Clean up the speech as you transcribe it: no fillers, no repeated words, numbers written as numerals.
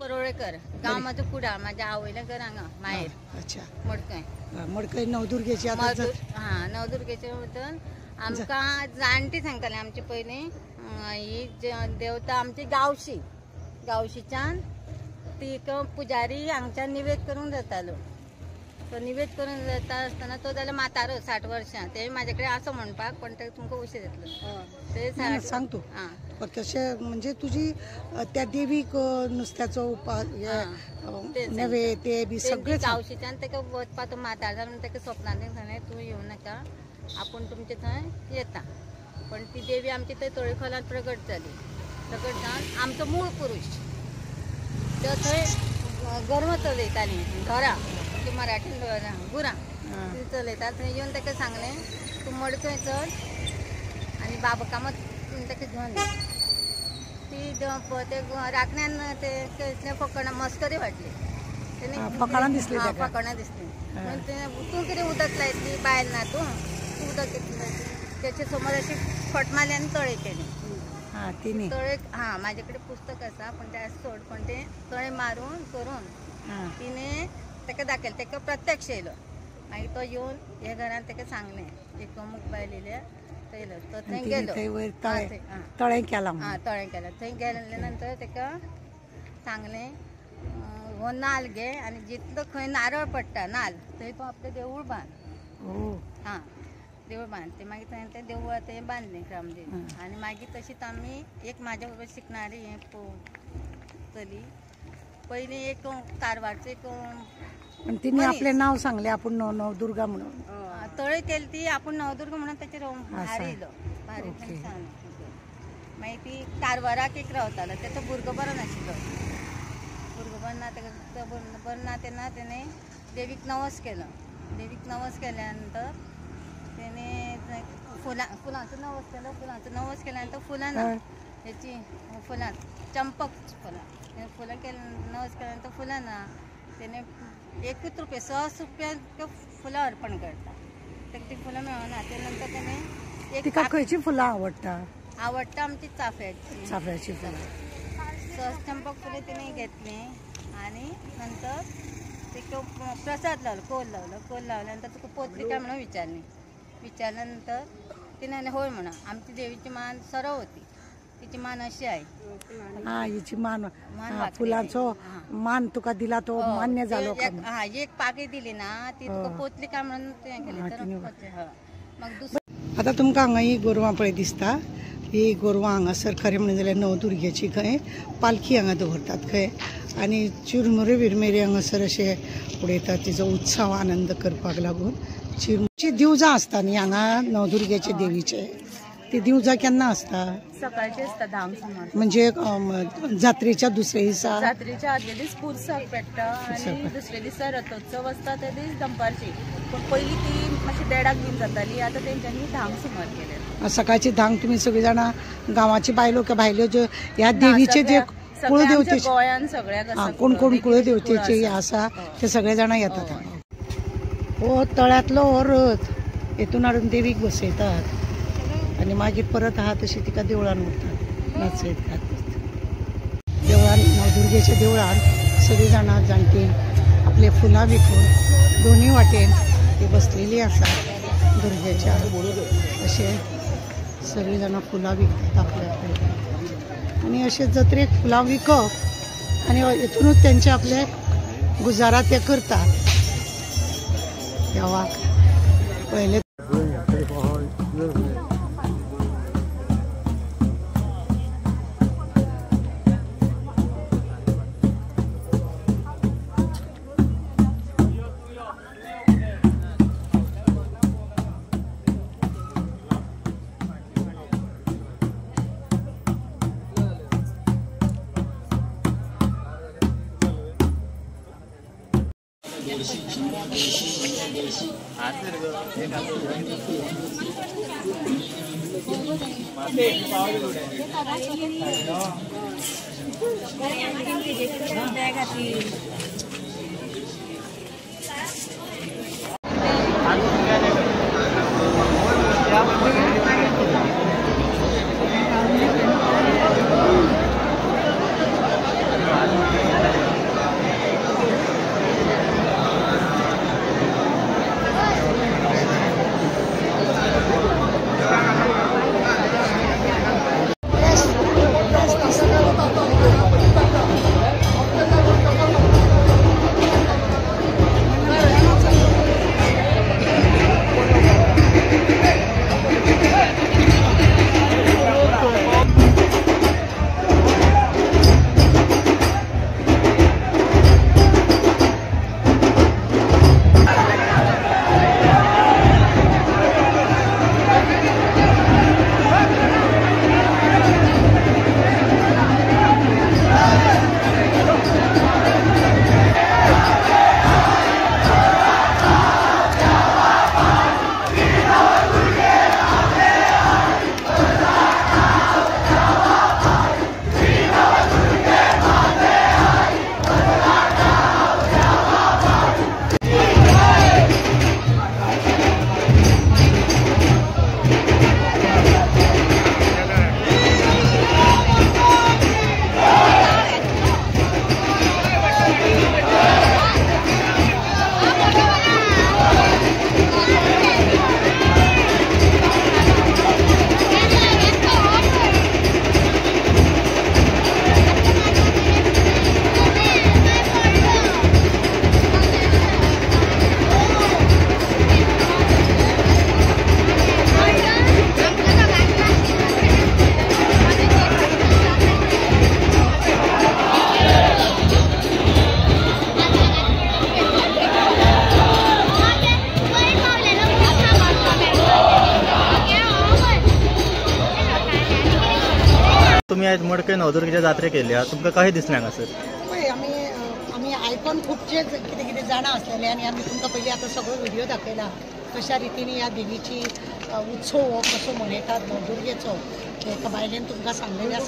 परोळेकर गाव माझं कुडा माझ्या आवयला घर हांगा माहेर. अच्छा मडकय मडकय नवदुर्गेची नवदुर्गेचे बद्दल आमकां जाणटी सांगताले आमचे पयलीं ही देवता आमची गावशीच्यान ती पुजारी हांगच्यान निवेद करूंक जातालो. तो निवेद करून जाता आसतना तो जाल्यार म्हातारो 60 वर्सां ते म्हाजे कडेन असं म्हणपाक पण ते तुमकां उशीर येतलो ते सांग तू. तशें म्हणजे तुजी त्या देवीक नुस्त्याचो उपास नवे ते बी सगळे गावशीच्यान ताका वचपा तो म्हातारो जावन ताका स्वप्नांत सांगलें तूं येवं नाका आपूण तुमचे थंय येता. पण ती देवी आमची थंय तळीखोलांत प्रगट जाली. प्रगट जावन आमचो मूळ पुरुश तो थंय गर्व चलयताली घरा मराठीन गुरां ती चलयता. थंय येवन ताका सांगलें तूं मडकय चल आनी बाबा कामत ताका घेवन ये. ती ते राखण्यान ते फकाणां मस्करी वाटली फकाणां दिसली फकाणां दिसली. तूं कितें उदक लायतली बायल ना तूं उदक त्याचे समोर अशी फट मारली आनी तळय केली. तळय म्हाजे कडेन पुस्तक आसा पण ते सोड पण ते तळय मारून करून तिने ताका दाखयलें. ताका प्रत्यक्ष येयलो. मागीर तो येवन हे घरान ताका सांगलें एक अमूक बायल येयल्या येयलो तो थंय गेलो तळें केलां. तळें केलें. थंय गेले नंतर ताका सांगलें हो नाल्ल घे आनी जितलो खंय नारळ पडटा नाल्ल थंय तूं आपलें देवूळ बांद. देवूळ बांद. ते मागीर थंय तें देवूळ ते बांदलें ग्रामदेव. आनी मागीर तशीच आमी एक म्हाज्या बरोबर शिकणारी हें चली पयलीं एक कारवारचो एक तिने आपले नाव सांगले आपण नवदुर्गा म्हणून तळय केली ती आपण नवदुर्गा म्हणून ताचेर भार येयलो. मागीर ती कारवाराक एक रावतालो ताचो भुरगो बरो नाशिल्लो. भुरगो बरो ना ताका बरो ना तेन्ना तेणें देवीक नवस केलो. देवीक नवस केल्या नंतर तेणें फुलांचो नवस केलो. फुलांचो नवस केल्या नंतर फुलां ना हेची फुलां चंपक फुलां केल्या नवस केल्यानंतर फुलां ना तेणें 21 रुपया 6 रुपया फुलां अर्पण करता. ताका ती फुलां मेळना. ते नंतर तेणें तिका खंयची फुलां आवडटा आमची चाफ्याची फुलां. 6 चंपक फुलां तेणें घेतलीं आनी नंतर तिका प्रसाद लावलो. कोल लावल्या नंतर तुका पोतली काय म्हणून विचारल्या नंतर तिणें होय म्हणा. आमची देवीची मान सरवती तिची मान अशी आहे. हिची मान फुलांचो मान तुका दिला तो मान्य जालो. एक पाकी दिली ना ती तुका पोतली काय म्हणून आता तुमकां हांगा ही गोरवां पळय दिसता. ही गोरवां हांगासर खरें म्हणलें जाल्यार नवदुर्गेची खंय पालखी हांगा दवरतात खंय आनी चिरमुरे बिरमेरे हांगासर अशे उडयतात तिचो उत्सव आनंद करपाक लागून. चिरमुरची दिवजां आसता न्ही हांगा नवदुर्गेचे देवीचे ती दिवजां केन्ना आसता? सकाळची आसता 10 सुमार. म्हणजे जात्रेच्या दुसऱ्या दिसा जात्रेच्या आदले दीस पुरसाक पेट्टा आनी दुसऱ्या दिसा रथोत्सव आसता ते दीस दनपारची. पण पयलीं ती मातशी 1:30 बीन जाताली. आतां तेंच्यांनी 10 सुमार केले. सकाळची 10 तुमी सगळीं जाणां गांवाची बायलो काय भायल्यो ज्यो ह्या देवीचे जे कुळदेवते गोंयान सगळ्याक कोण कोण कुळदेवतेचे हे आसा ते सगळे जाणां येतात हांगा. हो तळ्यातलो हो रथ हेतून हाडून देवीक बसयतात आनी मागीर परत आहा तशी तिका देवळान व्हरतात नाचयतात. देवळान नवदुर्गेच्या देवळान सगळीं जाणां जाणटी आपले फुलां विकून दोनूय वाटेन ती बसलेली आसा दुर्गेच्या. अशे सगळीं जाणां फुलां विकतात आपल्या आनी अशे जत्रेक फुलां विकप आनी हेतूनच तेंचे आपले गुजारा ते करतात. देवाक पयले तुमी आज मडकय नवदुर्गेच्या जात्रेक येयल्या, तुमकां कशें दिसलें हांगासर? पळय आमी आयकून खुबशे कितें कितें जाणा आसलेले आनी आमी तुमकां पयलीं आतां सगळो व्हिडिओ दाखयला कशा रितीन ह्या देवीची उत्सव हो कसो मनयतात नवदुर्गेचो एका बायलेन तुमकां सांगलेलें आसा.